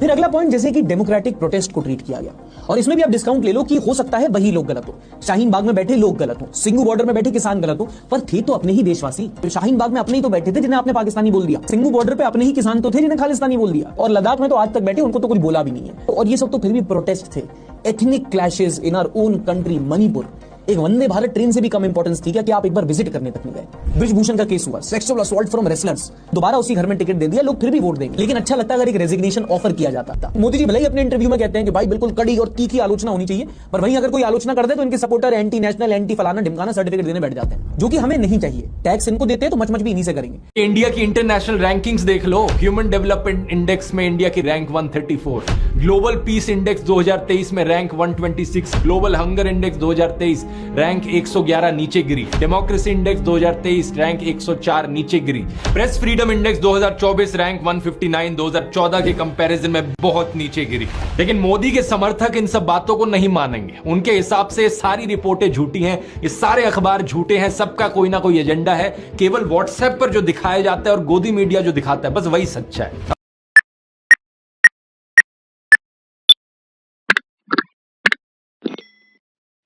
फिर अगला पॉइंट, जैसे कि डेमोक्रेटिक प्रोटेस्ट को ट्रीट किया गया, और इसमें भी आप डिस्काउंट ले लो कि हो सकता है वही लोग गलत हो, शाहीन बाग में बैठे लोग गलत हो, सिंगू बॉर्डर में बैठे किसान गलत हो, पर थे तो अपने ही देशवासी। शाहीन बाग में अपने ही तो बैठे थे जिन्हें आपने पाकिस्तानी बोल दिया, सिंगू बॉर्डर पे अपने ही किसान तो थे जिन्हें खालिस्तानी बोल दिया, और लद्दाख में तो आज तक बैठे, उनको तो कुछ बोला भी नहीं है। और ये सब तो फिर भी प्रोटेस्ट थे। Ethnic clashes in our own country, Manipur, एक वंदे भारत ट्रेन से भी कम इंपॉर्टेंस थी क्या कि आप एक बार विजिट करने तक नहीं गए। ब्रिजभूषण का केस हुआ, सेक्सुअल असॉल्ट फ्रॉम रेसलर्स, दोबारा उसी घर में टिकट दे दिया, लोग फिर भी वोट देंगे। लेकिन अच्छा लगता अगर एक रेजिग्नेशन ऑफर किया जाता था। मोदी जी भले ही अपने इंटरव्यू में कहते हैं कि भाई बिल्कुल कड़ी और तीखी आलोचना होनी चाहिए, पर वहीं अगर कोई आलोचना कर दे तो इनके सपोर्टर एंटी नेशनल, एंटी फलाना ढिमकाना सर्टिफिकेट देने बैठ जाते हैं, जो कि हमें नहीं चाहिए। टैक्स इनको देते हैं तो मच भी इन्हीं से करेंगे। इंडिया की इंटरनेशनल रैंकिंग्स देख लो। ह्यूमन डेवलपमेंट इंडेक्स में इंडिया की रैंक 134, ग्लोबल पीस इंडेक्स 2023 में rank 126, global hunger index 2023 rank 111 नीचे गिरी, डेमोक्रेसी इंडेक्स 2023 रैंक 104 नीचे गिरी, प्रेस फ्रीडम इंडेक्स 2024 रैंक 159 2014 के कंपैरिजन में बहुत नीचे गिरी। लेकिन मोदी के समर्थक इन सब बातों को नहीं मानेंगे। उनके हिसाब से सारी रिपोर्टें झूठी हैं, ये सारे अखबार झूठे हैं, सबका कोई ना कोई एजेंडा है। केवल व्हाट्सएप पर जो दिखाया जाता है और गोदी मीडिया जो दिखाता है, बस वही सच्चा है।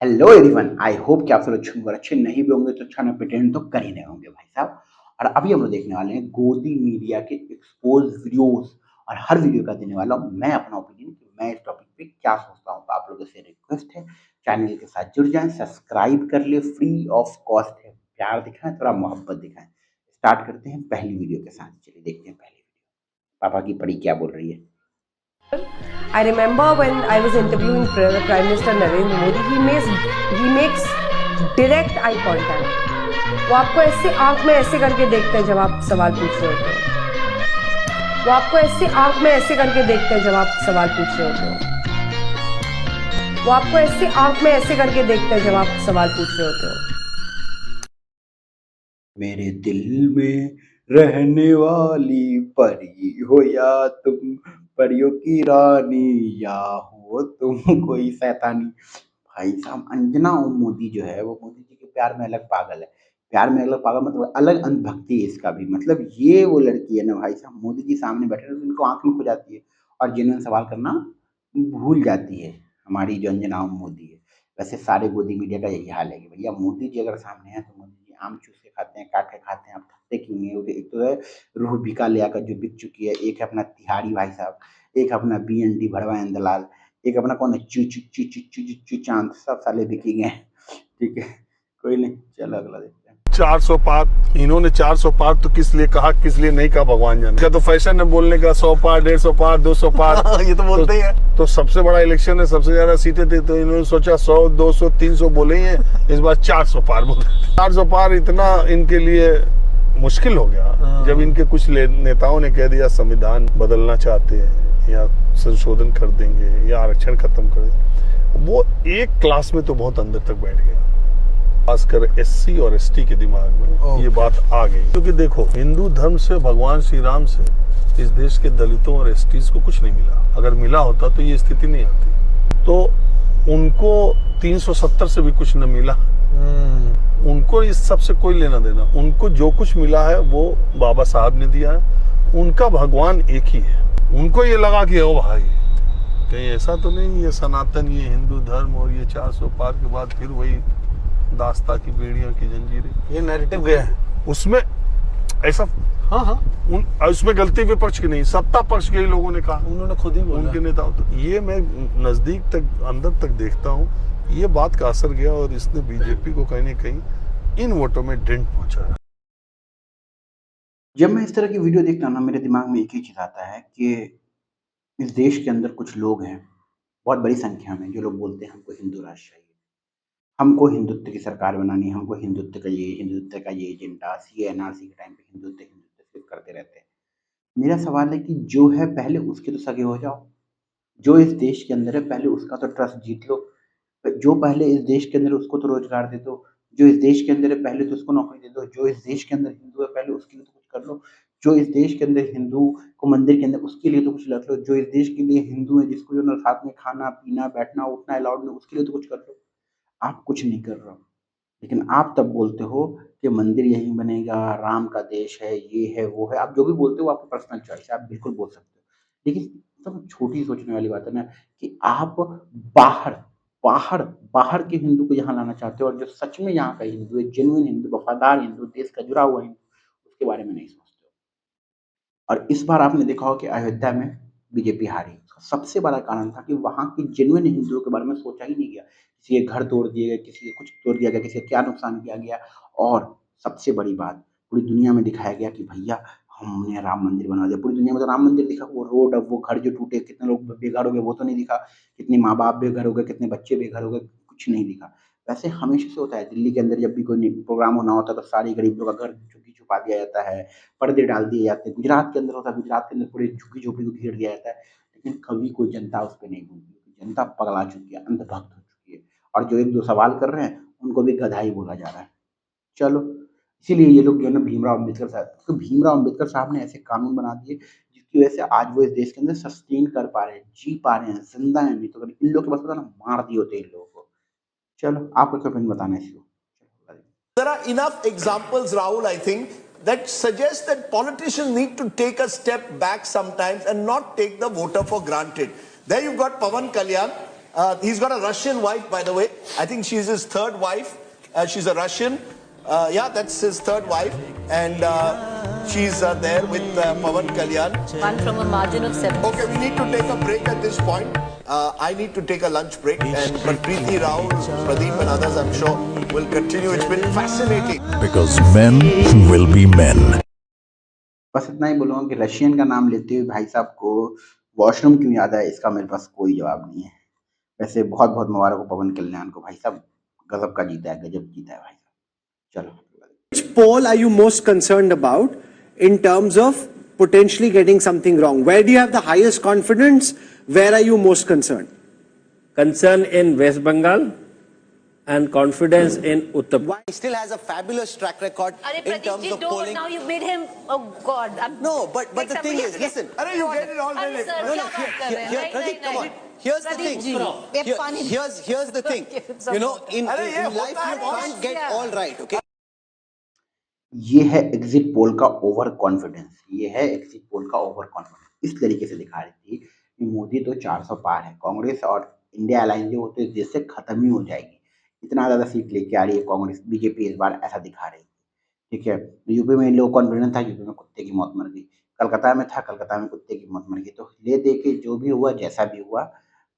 हेलो एवरीवन, आई होप कि आप सब अच्छे नहीं भी होंगे तो अच्छा ना प्रिटेंड तो कर ही नहीं होंगे भाई साहब। और अभी हम लोग देखने वाले हैं गोदी मीडिया के एक्सपोज वीडियोस, और हर वीडियो का देने वाला हूँ मैं अपना ओपिनियन कि मैं इस टॉपिक पे क्या सोचता हूँ। तो आप लोगों से रिक्वेस्ट है, चैनल के साथ जुड़ जाएं, सब्सक्राइब कर ले, फ्री ऑफ कॉस्ट है। प्यार दिखाएं, थोड़ा मोहब्बत दिखाएं। स्टार्ट करते हैं पहली वीडियो के साथ। चलिए देखते हैं पहली वीडियो। पापा की परी क्या बोल रही है। I remember when I was interviewing Prime Minister Narendra Modi, he makes direct eye contact. वो आपको ऐसे आंख में ऐसे करके देखते हैं जब आप सवाल पूछ रहे होते हो। वो आपको ऐसे आंख में ऐसे करके देखते हैं जब आप सवाल पूछ रहे होते हो। वो आपको ऐसे आंख में ऐसे करके देखते हैं जब आप सवाल पूछ रहे होते हो। मेरे दिल में रहने वाली परी हो या तुम परियों की रानी, या हो तुम कोई शैतानी। भाई साहब, अंजना और मोदी जो है वो मोदी जी के प्यार में अलग पागल है। प्यार में अलग पागल मतलब अलग अंधभक्ति है इसका भी। मतलब ये वो लड़की है ना भाई साहब, मोदी जी सामने बैठे तो उनको आंख में खो जाती है और जेन्युइन सवाल करना भूल जाती है हमारी जो अंजना और मोदी है। वैसे सारे गोदी मीडिया का यही हाल है कि भैया मोदी जी अगर सामने है तो मोदी जी आम चूस के खाते हैं, काट के खाते हैं। आप थकते क्यों नहीं? एक तो है रूह बिका लिया कर जो बिक चुकी है, एक है अपना तिहारी भाई साहब, एक अपना BND भड़वा इंदलाल, एक अपना कौन है चू चांद, सब साले बिकी गए। ठीक है, कोई नहीं, चलो अगला देखते हैं। 400 पार, इन्होंने 400 पार तो किस लिए कहा, किस लिए नहीं कहा भगवान जाने। क्या तो फैशन है बोलने का, 100 पार, 150 पार, 200 पार। ये तो बोलते ही है। तो सबसे बड़ा इलेक्शन है, सबसे ज्यादा सीटें थी तो इन्होंने सोचा 100, 200, 300 बोले ही हैं, इस बार 400 पार बोले। 400 पार इतना इनके लिए मुश्किल हो गया जब इनके कुछ नेताओं ने कह दिया संविधान बदलना चाहते हैं या संशोधन कर देंगे या आरक्षण खत्म कर देंगे। वो एक क्लास में तो बहुत अंदर तक बैठ गया, खासकर SC और ST के दिमाग में ये बात आ गई। क्योंकि देखो, हिंदू धर्म से, भगवान श्री राम से इस देश के दलितों और STs को कुछ नहीं मिला। अगर मिला होता तो ये स्थिति नहीं आती। तो उनको 370 से भी कुछ न मिला। उनको इस सब से कोई लेना देना, उनको जो कुछ मिला है वो बाबा साहब ने दिया है। उनका भगवान एक ही है। उनको ये लगा कि ओ भाई कहीं ऐसा तो नहीं ये सनातन, ये हिंदू धर्म और ये 400 पार के बाद फिर वही दास्ता की बेड़ियां की जंजीरें, ये नैरेटिव गया है उसमें ऐसा। हाँ, उसमें गलती विपक्ष की नहीं, सत्ता पक्ष के ही लोगों ने कहा, उन्होंने खुद ही बोला, उनके नेताओं। तो ये मैं नजदीक तक, अंदर तक देखता हूँ, ये बात का असर गया और इसने बीजेपी को कहीं न कहीं इन वोटों में डेंट पहुंचाया। जब मैं इस तरह की वीडियो देखता हूँ ना, मेरे दिमाग में एक ही चीज आता है कि इस देश के अंदर कुछ लोग हैं, बहुत बड़ी संख्या में, जो लोग बोलते हैं हमको हिंदू राष्ट्र चाहिए, हमको हिंदुत्व की सरकार बनानी है, हमको हिंदुत्व का ये एजेंडा, CA/NRC के टाइम पे हिंदुत्व सिर्फ करते रहते हैं। मेरा सवाल है कि जो है पहले उसके तो सगे हो जाओ, जो इस देश के अंदर है पहले उसका तो ट्रस्ट जीत लो, जो पहले इस देश के अंदर उसको तो रोजगार दे दो, जो इस देश के अंदर है पहले तो उसको नौकरी दे दो, जो इस देश के अंदर हिंदू है पहले उसके लिए तो कुछ कर लो, जो इस देश के अंदर हिंदू को मंदिर के अंदर उसके लिए तो कुछ रख लो, जो इस देश के लिए हिंदू है जिसको जो ना साथ में खाना पीना बैठना उठना अलाउड नहीं उसके लिए तो कुछ कर लो। आप कुछ नहीं कर रहे हो, लेकिन आप तब बोलते हो कि मंदिर यहीं बनेगा, राम का देश है, ये है वो है। आप जो भी बोलते हो आपकी पर्सनल चॉइस है, आप बिल्कुल बोल सकते हो, लेकिन सब छोटी सोचने वाली बात है ना कि आप बाहर बाहर बाहर के हिंदू को यहाँ लाना चाहते हो और जो सच में यहाँ का हिंदू है, जेन्युइन हिंदू, वफादार हिंदू, देश का जुड़ा हुआ हिंदू, उसके बारे में नहीं सोचते हो। और इस बार आपने देखा हो कि अयोध्या में बीजेपी हारी। उसका सबसे बड़ा कारण था कि वहाँ के जेन्युइन हिंदुओं के बारे में सोचा ही नहीं गया। किसी के घर तोड़ दिए गए, किसी के कुछ तोड़ दिया गया, किसी का क्या नुकसान किया गया। और सबसे बड़ी बात, पूरी दुनिया में दिखाया गया कि भैया हमने राम मंदिर बना दिया। पूरी दुनिया में तो राम मंदिर दिखा, वो रोड, अब वो घर जो टूटे, कितने लोग बेघर हो गए वो तो नहीं दिखा, कितने माँ बाप बेघर हो गए, कितने बच्चे बेघर हो गए, कुछ नहीं दिखा। वैसे हमेशा से होता है, दिल्ली के अंदर जब भी कोई प्रोग्राम होना होता है तो सारे गरीबों का घर झुग्गी छुपा दिया जाता है, पर्दे डाल दिए जाते हैं। गुजरात के अंदर होता है, गुजरात के अंदर पूरे झुग्गी झोपड़ी को घेर दिया जाता है, लेकिन कभी कोई जनता उस पर नहीं बोलती। जनता पगला चुकी है, अंधभक्त हो चुकी है, और जो एक दो सवाल कर रहे हैं उनको भी गधा ही बोला जा रहा है। चलो, इसीलिए ये लोग जो है ना भीमराव अम्बेडकर साहब, तो भीमराव अम्बेडकर साहब ने ऐसे कानून बना दिए जिसकी वजह से आज वो इस देश के अंदर सस्टेन कर पा रहे हैं, जी पा रहे हैं, जिंदा हैं। नहीं तो अगर इन लोगों के पास होता ना, मार दिए होते इन लोगों को। चलो, आपको क्या फिर बताना है इसको। There are enough examples, Rahul, I think, that suggest that politicians need to take a step back sometimes and not take the voter for granted. There you've got Pawan Kalyan. He's got a Russian wife, by the way. I think she's his third wife. She's a Russian. Yeah, that's his third wife. And she's there with Pawan Kalyan. One from a margin of 7. Okay, we need to take a break at this point. I need to take a lunch break. But Preeti, Rahul, Pradeep and others, I'm sure, will continue. It's been fascinating. Because men will be men. बस इतना ही बोलूँगा कि Russian का नाम लेते हुए भाई साहब को वॉशरूम क्यों याद है, इसका मेरे पास कोई जवाब नहीं है। वैसे बहुत बहुत मुबारक हो पवन कल्याण को, भाई साहब गजब का जीता है, गजब जीता है भाई साहब। चलो, which poll are you most concerned about in terms of potentially getting something wrong? Where do you have the highest confidence? Where are you most concerned? Concern in West Bengal and confidence in Uttar Pradesh. He still has a fabulous track record in terms of polling. Now you made him, oh God. No, but the thing is, listen. You get it all Arey sir, no, kya baat kar rahe hain? Pradeep, come on. Here's the thing. Here's the thing. You know, in life you can't get all right, okay? ये है exit poll का over confidence, ये है exit poll का over confidence. इस तरीके से दिखा रही थी कि मोदी तो 400 पार है, कांग्रेस और इंडिया अलायंस जो होते हैं जिससे खत्म ही हो जाएगी। इतना ज़्यादा सीट लेके आ रही है कांग्रेस, बीजेपी इस बार ऐसा दिखा रही थी। ठीक है, यूपी में लो कॉन्फिडेंस था, यूपी में कुत्ते की मौत मर गई। कलकत्ता में था, कलकत्ता में कुत्ते की मौत मर गई। तो ले दे के जो भी हुआ, जैसा भी हुआ,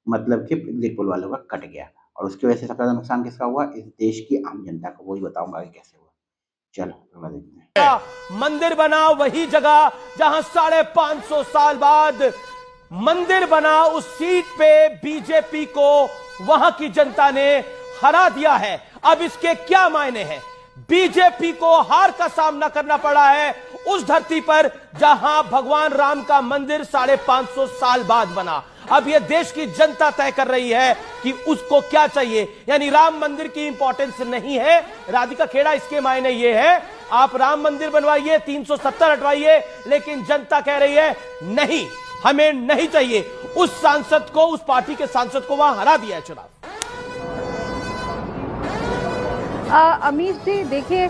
मतलब कि एग्जिट पोल वालों का कट गया। और उसकी वजह से सबसे ज़्यादा नुकसान किसका हुआ? इस देश की आम जनता को। वही बताऊंगा कि कैसे हुआ। चलो, अगला देखते हैं। मंदिर बना वही जगह जहां 550 साल बाद मंदिर बना, उस सीट पे बीजेपी को वहां की जनता ने हरा दिया है। अब इसके क्या मायने हैं? बीजेपी को हार का सामना करना पड़ा है उस धरती पर जहां भगवान राम का मंदिर 550 साल बाद बना। अब यह देश की जनता तय कर रही है कि उसको क्या चाहिए। यानी राम मंदिर की इंपॉर्टेंस नहीं है। राधिका खेड़ा, इसके मायने ये है, आप राम मंदिर बनवाइए, 370 हटवाइए, लेकिन जनता कह रही है नहीं, हमें नहीं चाहिए। उस सांसद को, उस पार्टी के सांसद को वहां हरा दिया है चुनाव। अमीश जी देखिए,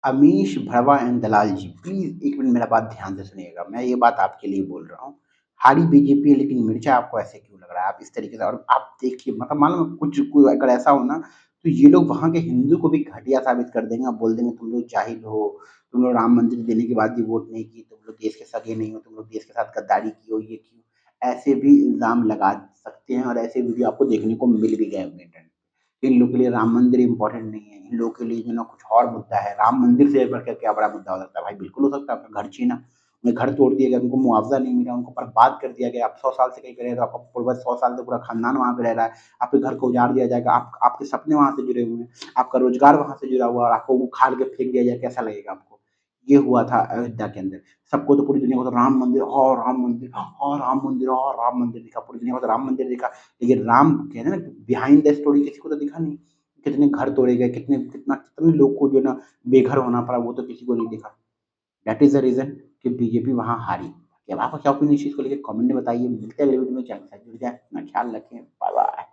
अमीश भरवा एंड दलाल जी, प्लीज एक मिनट मेरा बात ध्यान से सुनिएगा। मैं ये बात आपके लिए बोल रहा हूँ। हारी बीजेपी है, लेकिन मिर्चा आपको ऐसे क्यों लग रहा है? आप इस तरीके से, और आप देखिए, मतलब मालूम कुछ कोई अगर ऐसा हो ना, तो ये लोग वहाँ के हिंदू को भी घटिया साबित कर देंगे। बोल देंगे तुम लोग जाहिल हो, तुम लोग राम मंदिर देने के बाद भी वोट नहीं की, तुम लोग देश के सगे नहीं हो, तुम लोग देश के साथ गद्दारी की हो, ये की हो। ऐसे भी इल्जाम लगा सकते हैं, और ऐसे वीडियो आपको देखने को मिल भी गए होंगे इंटरनेट। इन लोगों के लिए राम मंदिर इंपॉर्टेंट नहीं है, इन लोगों के लिए जो ना कुछ और मुद्दा है। राम मंदिर से बढ़कर क्या बड़ा मुद्दा हो सकता है? भाई बिल्कुल हो सकता है, आपका घर छीना, उन्हें घर तोड़ दिया गया, उनको मुआवजा नहीं मिला, उनको बर्बाद कर दिया गया। आप 100 साल से कहीं पे रह रहे हो, आपका पूर्वज 100 साल से पूरा खानदान वहाँ पे रह रहा है, आपके घर को उजाड़ दिया जाएगा, आपके सपने वहाँ से जुड़े हुए हैं, आपका रोजगार वहाँ से जुड़ा हुआ है, और आपको उखाड़ के फेंक दिया जाए, कैसा लगेगा आपको? ये हुआ था अयोध्या के अंदर। सबको तो, पूरी दुनिया को तो राम मंदिर और राम मंदिर और राम मंदिर और राम मंदिर दिखा, पूरी दुनिया को तो राम मंदिर दिखा, लेकिन राम कहते हैं ना बिहाइंड द स्टोरी किसी को तो दिखा नहीं। कितने घर तोड़े गए, कितने लोग को जो ना बेघर होना पड़ा, वो तो किसी को नहीं दिखा। दैट इज द रीजन कि बीजेपी वहां हारी। अब आपका क्या ओपिनियन इस चीज को लेकर कमेंट में बताइए। मिलते हैं अगले वीडियो में, चैनल से जुड़ जाए, अपना ख्याल रखें, बाय बाय।